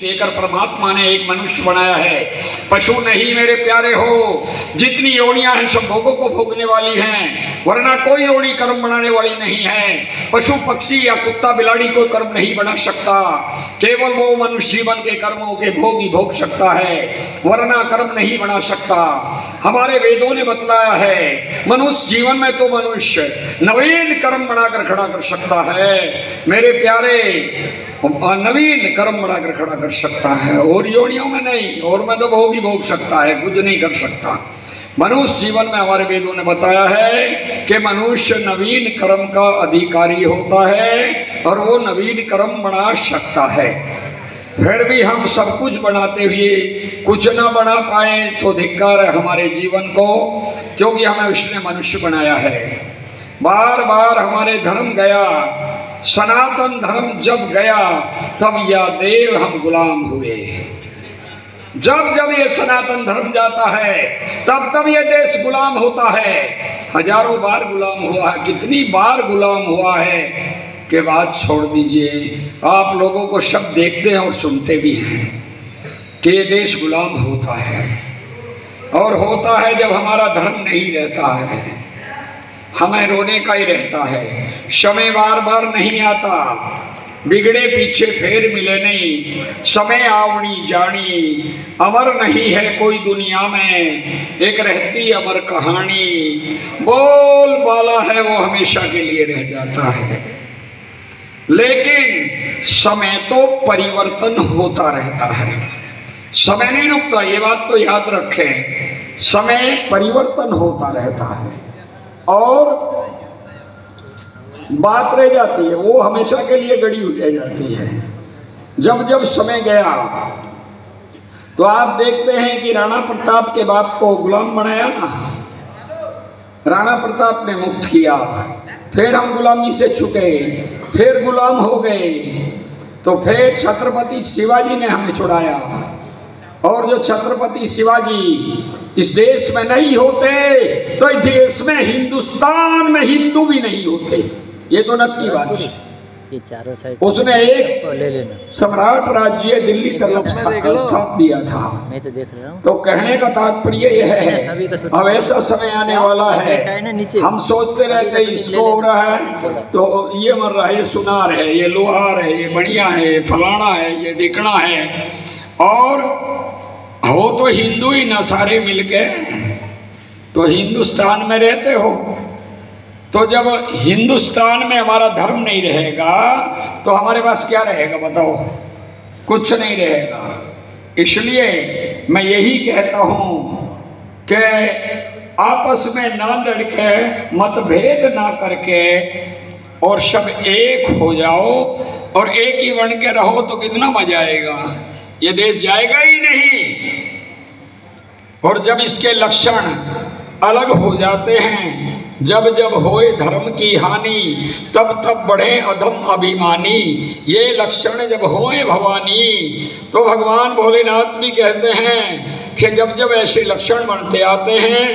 देकर परमात्मा ने एक मनुष्य बनाया है। पशु नहीं मेरे प्यारे हो, जितनी योनियां हैं सब भोगों को भोगने वाली हैं, वरना कोई योनि कर्म बनाने वाली नहीं है। पशु पक्षी या कुत्ता बिलाड़ी कोई कर्म नहीं बना सकता, केवल वो मनुष्य जीवन के कर्मों के भोग ही भोग सकता है, वरना कर्म नहीं बना सकता। हमारे वेदों ने बतलाया है मनुष्य जीवन में तो मनुष्य नवीन कर्म बनाकर खड़ा कर सकता है मेरे प्यारे, नवीन कर्म बनाकर खड़ा कर सकता है, और योनियों में नहीं, और में तो भोग ही भोग सकता है, कुछ नहीं कर सकता। मनुष्य जीवन में हमारे वेदों ने बताया है कि मनुष्य नवीन कर्म का अधिकारी होता है और वो नवीन कर्म बना सकता है। फिर भी हम सब कुछ बनाते हुए कुछ ना बना पाए तो धिक्कार है हमारे जीवन को, क्योंकि हमें उसने मनुष्य बनाया है। बार बार हमारे धर्म गया, सनातन धर्म जब गया तब या देव हम गुलाम हुए। जब जब ये सनातन धर्म जाता है तब तब ये देश गुलाम होता है। हजारों बार गुलाम हुआ है, कितनी बार गुलाम हुआ है कि बात छोड़ दीजिए। आप लोगों को शब्द देखते हैं और सुनते भी हैं कि ये देश गुलाम होता है, और होता है जब हमारा धर्म नहीं रहता है, हमें रोने का ही रहता है। समय बार बार नहीं आता, बिगड़े पीछे फेर मिले नहीं, समय आवनी जानी, अमर नहीं है कोई दुनिया में, एक रहती अमर कहानी, बोल बाला है वो हमेशा के लिए रह जाता है। लेकिन समय तो परिवर्तन होता रहता है, समय नहीं रुकता, ये बात तो याद रखें। समय परिवर्तन होता रहता है और बात रह जाती है, वो हमेशा के लिए गड़ी रह जाती है। जब जब समय गया तो आप देखते हैं कि राणा प्रताप के बाप को गुलाम बनाया ना, राणा प्रताप ने मुक्त किया, फिर हम गुलामी से छूटे, फिर गुलाम हो गए, तो फिर छत्रपति शिवाजी ने हमें छुड़ाया। और जो छत्रपति शिवाजी इस देश में नहीं होते तो इस देश में, हिंदुस्तान में हिंदू भी नहीं होते, ये तो नक्की बात है। ये चारों साइड उसने एक ले लेना सम्राट राज्य दिल्ली तरफ स्थापित दिया था। मैं तो देख रहा हूँ। तो कहने का तात्पर्य यह है अब ऐसा समय आने वाला है, हम सोचते रहते इसको हो रहा है तो ये मर रहा है, ये सुनार है, ये लोहार है, ये बढ़िया है, ये फलाना है, ये ढिकना है, और हो तो हिंदू ही ना सारे मिलके, तो हिंदुस्तान में रहते हो। तो जब हिंदुस्तान में हमारा धर्म नहीं रहेगा तो हमारे पास क्या रहेगा बताओ? कुछ नहीं रहेगा। इसलिए मैं यही कहता हूँ कि आपस में ना लड़के, मतभेद ना करके, और सब एक हो जाओ और एक ही बन के रहो तो कितना मजा आएगा। ये देश जाएगा ही नहीं। और जब इसके लक्षण अलग हो जाते हैं, जब जब होए धर्म की हानि तब तब बढ़े अधम अभिमानी, ये लक्षण जब होए भवानी, तो भगवान भोलेनाथ भी कहते हैं कि जब जब ऐसे लक्षण बनते आते हैं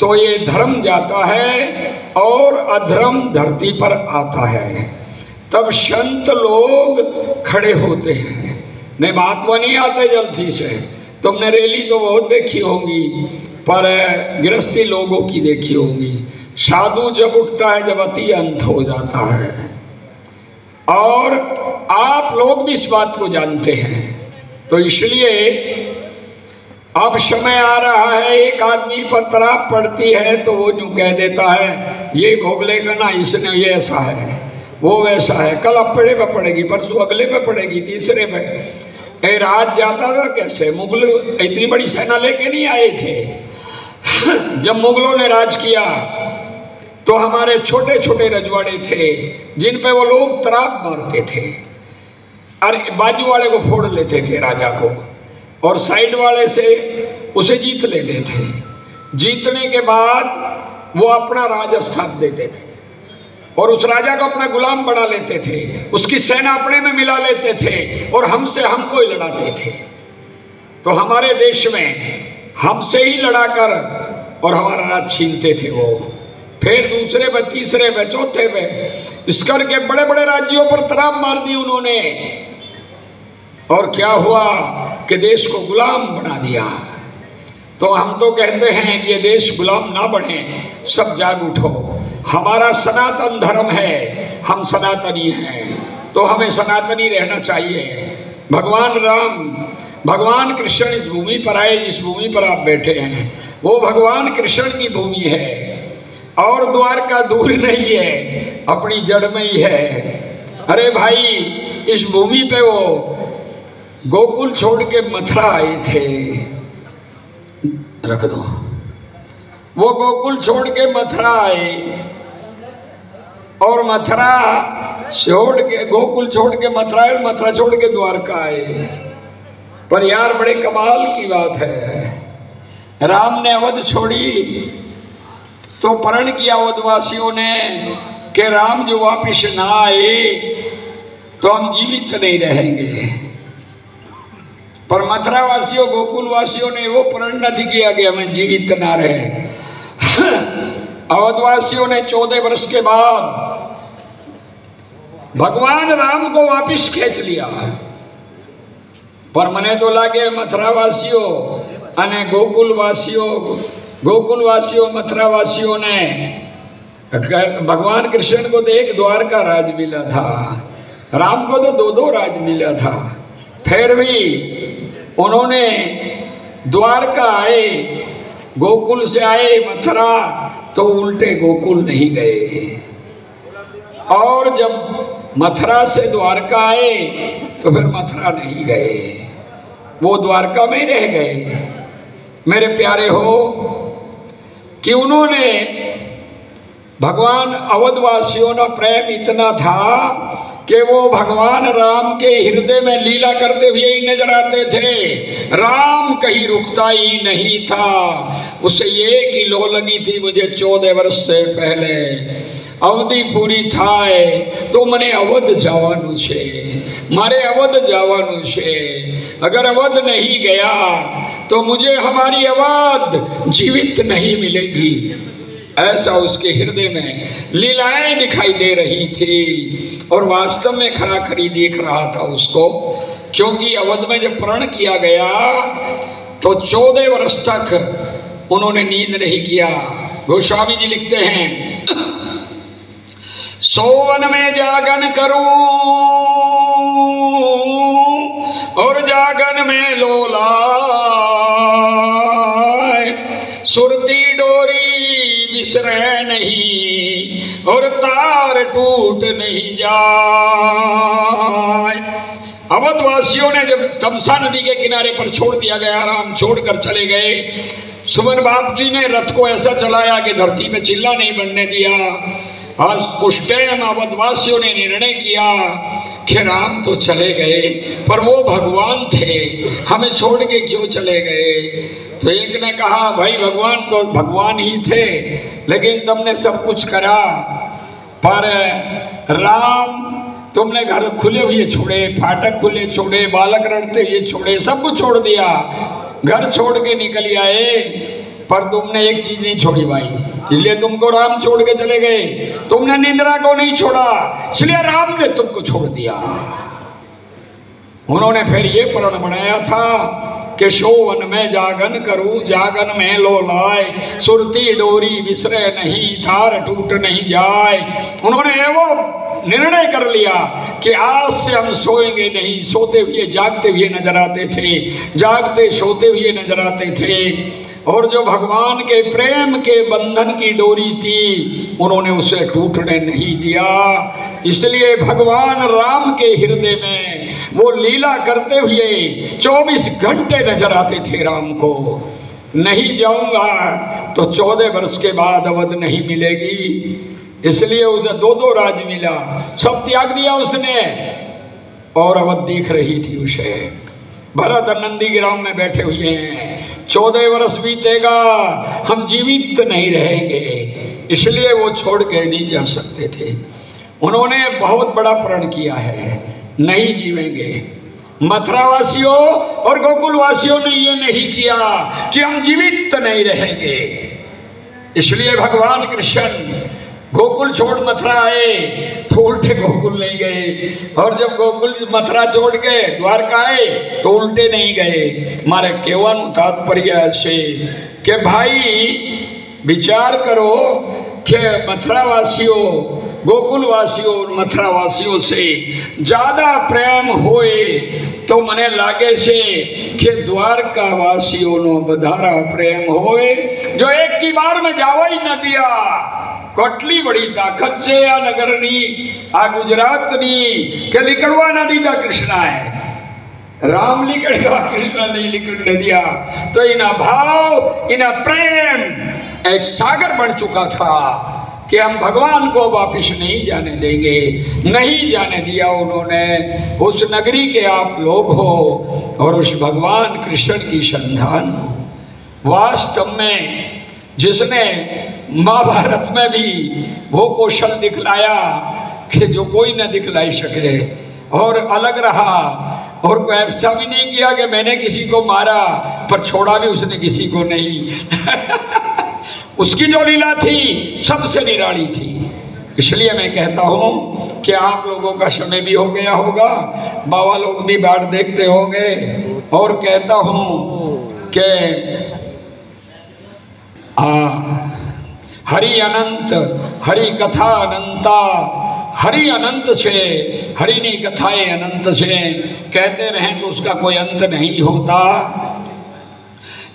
तो ये धर्म जाता है और अधर्म धरती पर आता है। तब संत लोग खड़े होते हैं। नहीं, महात्मा नहीं आते जल्दी से। तुमने रैली तो बहुत देखी होगी, पर गृहस्थी लोगों की देखी होगी। साधु जब उठता है जब अति अंत हो जाता है, और आप लोग भी इस बात को जानते हैं। तो इसलिए अब समय आ रहा है, एक आदमी पर तराप पड़ती है तो वो यूं कह देता है ये भोग लेगा ना, इसने ये ऐसा है, वो वैसा है, कल अपने पे पड़ेगी, परसों अगले पे पड़ेगी, तीसरे पे। राज जाता था कैसे? मुगल इतनी बड़ी सेना लेके नहीं आए थे। जब मुगलों ने राज किया तो हमारे छोटे छोटे रजवाड़े थे जिन पे वो लोग तराप मारते थे, और बाजू वाले को फोड़ लेते थे राजा को, और साइड वाले से उसे जीत लेते थे। जीतने के बाद वो अपना राज स्थापित देते थे और उस राजा को अपना गुलाम बना लेते थे, उसकी सेना अपने में मिला लेते थे और हमसे हमको ही लड़ाते थे। तो हमारे देश में हमसे ही लड़ाकर और हमारा राज छीनते थे वो, फिर दूसरे पे, तीसरे पे, चौथे पे, इस करके बड़े बड़े राज्यों पर तराप मार दी उन्होंने। और क्या हुआ कि देश को गुलाम बना दिया। तो हम तो कहते हैं कि ये देश गुलाम ना बने, सब जाग उठो। हमारा सनातन धर्म है, हम सनातनी हैं, तो हमें सनातनी रहना चाहिए। भगवान राम, भगवान कृष्ण इस भूमि पर आए, जिस भूमि पर आप बैठे हैं वो भगवान कृष्ण की भूमि है, और द्वारका दूर नहीं है, अपनी जड़ में ही है। अरे भाई, इस भूमि पे वो गोकुल छोड़ के मथुरा आए थे, रख दो, वो गोकुल छोड़ के मथुरा आए, और मथुरा छोड़ के, गोकुल छोड़ के मथुरा आए, मथुरा छोड़ के द्वारका आए। पर यार बड़े कमाल की बात है, राम ने अवध छोड़ी तो प्रण किया अवधवासियों ने कि राम जो वापिस ना आए तो हम जीवित नहीं रहेंगे। पर मथुरा वासियों, गोकुल वासियों ने वो प्रण नहीं किया कि हमें जीवित ना रहे। अवधवासियों ने 14 वर्ष के बाद भगवान राम को वापिस खींच लिया। पर मने तो लागे मथुरा वासियों अने गोकुल वासियों मथुरा वासियों ने भगवान कृष्ण को तो एक द्वारका राज मिला था, राम को तो 2 राज मिला था। फिर भी उन्होंने द्वारका आए, गोकुल से आए मथुरा, तो उल्टे गोकुल नहीं गए, और जब मथुरा से द्वारका आए तो फिर मथुरा नहीं गए, वो द्वारका में रह गए। मेरे प्यारे हो, कि उन्होंने भगवान अवधवासियों का प्रेम इतना था कि वो भगवान राम के हृदय में लीला करते हुए ही नजर आते थे। राम कहीं रुकता ही नहीं था। उसे ये की लो लगी थी, मुझे 14 वर्ष से पहले अवधि पूरी थाय तो मने अवध जावानु छे, मारे अवध जावानु छे। अगर अवध नहीं गया तो मुझे हमारी अवध जीवित नहीं मिलेगी। ऐसा उसके हृदय में लीलाएं दिखाई दे रही थी, और वास्तव में खराखरी देख रहा था उसको, क्योंकि अवध में जब प्रण किया गया तो 14 वर्ष तक उन्होंने नींद नहीं किया। गोस्वामी जी लिखते हैं, सोवन में जागन करूं और जागन में लोला, सुरती डोरी बिसरे नहीं और तार टूट नहीं जाए। अवधवासियों ने जब तमसा नदी के किनारे पर छोड़ दिया गया, राम छोड़कर चले गए। सुमन बाप जी ने रथ को ऐसा चलाया कि धरती में चिल्ला नहीं बनने दिया। आज उस टाइम अवधवासियों ने निर्णय किया कि राम तो चले गए, पर वो भगवान थे, हमें छोड़ के क्यों चले गए। तो एक ने कहा, भाई भगवान तो भगवान ही थे, लेकिन तुमने सब कुछ करा, पर राम तुमने घर खुले हुए छोड़े, फाटक खुले छोड़े, बालक रड़ते हुए छोड़े, सब कुछ छोड़ दिया, घर छोड़ के निकल आए, पर तुमने एक चीज नहीं छोड़ी भाई, इसलिए तुमको राम छोड़ के चले गए। तुमने निंद्रा को नहीं छोड़ा, इसलिए राम ने तुमको छोड़ दिया। उन्होंने फिर ये प्रण बनाया था कि सोवन में जागन करूं, जागन में लोलाए, सुरती डोरी बिसरे नहीं, तार टूट नहीं जाए। उन्होंने वो निर्णय कर लिया कि आज से हम सोएंगे नहीं। सोते हुए जागते हुए नजर आते थे, जागते सोते हुए नजर आते थे, और जो भगवान के प्रेम के बंधन की डोरी थी उन्होंने उसे टूटने नहीं दिया। इसलिए भगवान राम के हृदय में वो लीला करते हुए 24 घंटे नजर आते थे राम को। नहीं जाऊंगा तो 14 वर्ष के बाद अवध नहीं मिलेगी, इसलिए उसे 2 राज मिला, सब त्याग दिया उसने, और अवध दिख रही थी उसे। भरत नंदी ग्राम में बैठे हुए हैं, 14 वर्ष बीतेगा, हम जीवित नहीं रहेंगे, इसलिए वो छोड़ के नहीं जा सकते थे। उन्होंने बहुत बड़ा प्रण किया है, नहीं जीवेंगे। मथुरा वासियों और गोकुल वासियों ने ये नहीं किया कि हम जीवित नहीं रहेंगे। इसलिए भगवान कृष्ण गोकुल छोड़ मथुरा आए तो उल्टे गोकुल नहीं गए, और जब गोकुल मथुरा छोड़ के द्वारका आए तो उल्टे नहीं गए। मारे केवल तात्पर्य से कि भाई विचार करो कि मथुरा वासियों, गोकुल वासियों, मथुरा वासियों से ज्यादा प्रेम होए तो मने लागे से कि द्वारका वासियों नो बधारा प्रेम होए, जो एक की बार में जावा ही न दिया। कोटली बड़ी ताकत से आ नगरनी, आ गुजरातनी के निकलवा न दीदा कृष्णा है, राम निकलेगा कृष्ण नहीं निकलने दिया। तो इना भाव, इना प्रेम एक सागर बन चुका था कि हम भगवान को वापिस नहीं जाने देंगे। नहीं जाने दिया उन्होंने। उस नगरी के आप लोग हो और उस भगवान कृष्ण की संतान हो। वास्तव में जिसने महाभारत में भी वो कौशल दिखलाया कि जो कोई न दिखलाई सके, और अलग रहा, और कोई ऐसा भी नहीं किया कि मैंने किसी को मारा पर छोड़ा भी उसने किसी को नहीं। उसकी जो लीला थी सबसे निराली थी। इसलिए मैं कहता हूँ कि आप लोगों का समय भी हो गया होगा, बाबा लोग भी बाट देखते होंगे, और कहता हूँ कि हरि अनंत, हरि कथा अनंता, हरि अनंत से, हरि नी कथाएं अनंत से, कहते रहें तो उसका कोई अंत नहीं होता।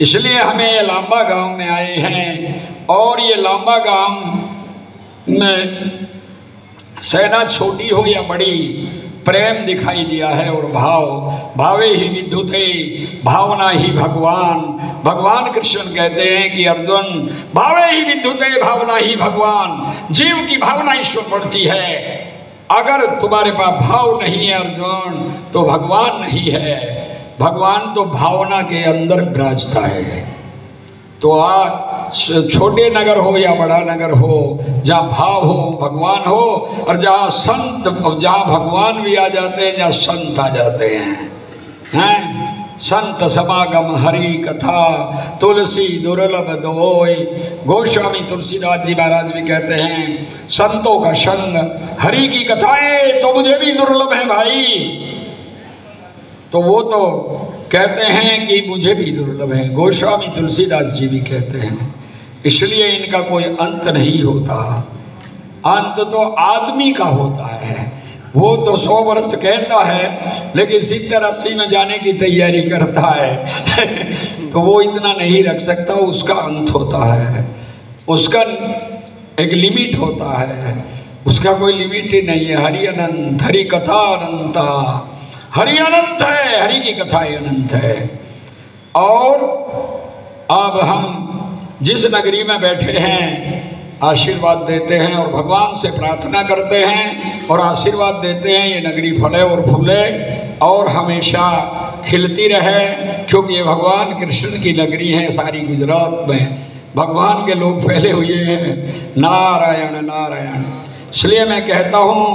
इसलिए हमें लांबा गांव में आए हैं, और ये लांबा गांव में सेना छोटी हो या बड़ी, प्रेम दिखाई दिया है। और भाव, भावे ही विद्युते, भावना ही भगवान। भगवान कृष्ण कहते हैं कि अर्जुन, भावे ही विद्युते, भावना ही भगवान। जीव की भावना ईश्वर बढ़ती है। अगर तुम्हारे पास भाव नहीं है अर्जुन, तो भगवान नहीं है। भगवान तो भावना के अंदर विराजता है। तो आज छोटे नगर हो या बड़ा नगर हो, जहाँ भाव हो भगवान हो, और जहाँ संत, जहाँ भगवान भी आ जाते हैं, जहाँ संत आ जाते हैं। संत समागम हरि कथा, तुलसी दुर्लभ दोय। गोस्वामी तुलसीदास जी महाराज भी कहते हैं, संतों का संग, हरि की कथाएं तो मुझे भी दुर्लभ है भाई। तो वो तो कहते हैं कि मुझे भी दुर्लभ है, गोस्वामी तुलसीदास जी भी कहते हैं। इसलिए इनका कोई अंत नहीं होता। अंत तो आदमी का होता है। वो तो 100 वर्ष कहता है, लेकिन 70-80 में जाने की तैयारी करता है। तो वो इतना नहीं रख सकता, उसका अंत होता है। उसका एक लिमिट होता है, उसका कोई लिमिट ही नहीं है। हरि अनंत, हरि कथा अनंता, हरि अनंत है, हरि की कथाएं अनंत है। और अब हम जिस नगरी में बैठे हैं, आशीर्वाद देते हैं और भगवान से प्रार्थना करते हैं और आशीर्वाद देते हैं, ये नगरी फले और फूले और हमेशा खिलती रहे, क्योंकि ये भगवान कृष्ण की नगरी है। सारी गुजरात में भगवान के लोग फैले हुए हैं। नारायण नारायण। इसलिए मैं कहता हूँ,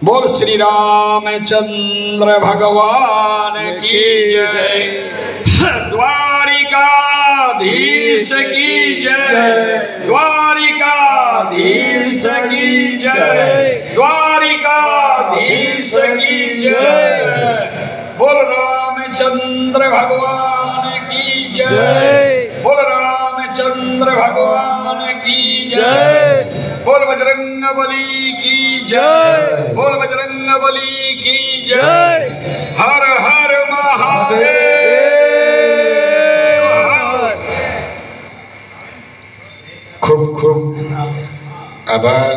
बोल श्री रामचंद्र भगवान की जय, द्वारिकाधीश की जय, द्वारिकाधीश की जय, द्वारिकाधीश की जय। बोल रामचंद्र भगवान की जय, बोल रामचंद्र भगवान की जय, बोल बजरंग बली की जय, बोल बजरंग बली की जय। हर हर महादेव। खूब खूब आभार।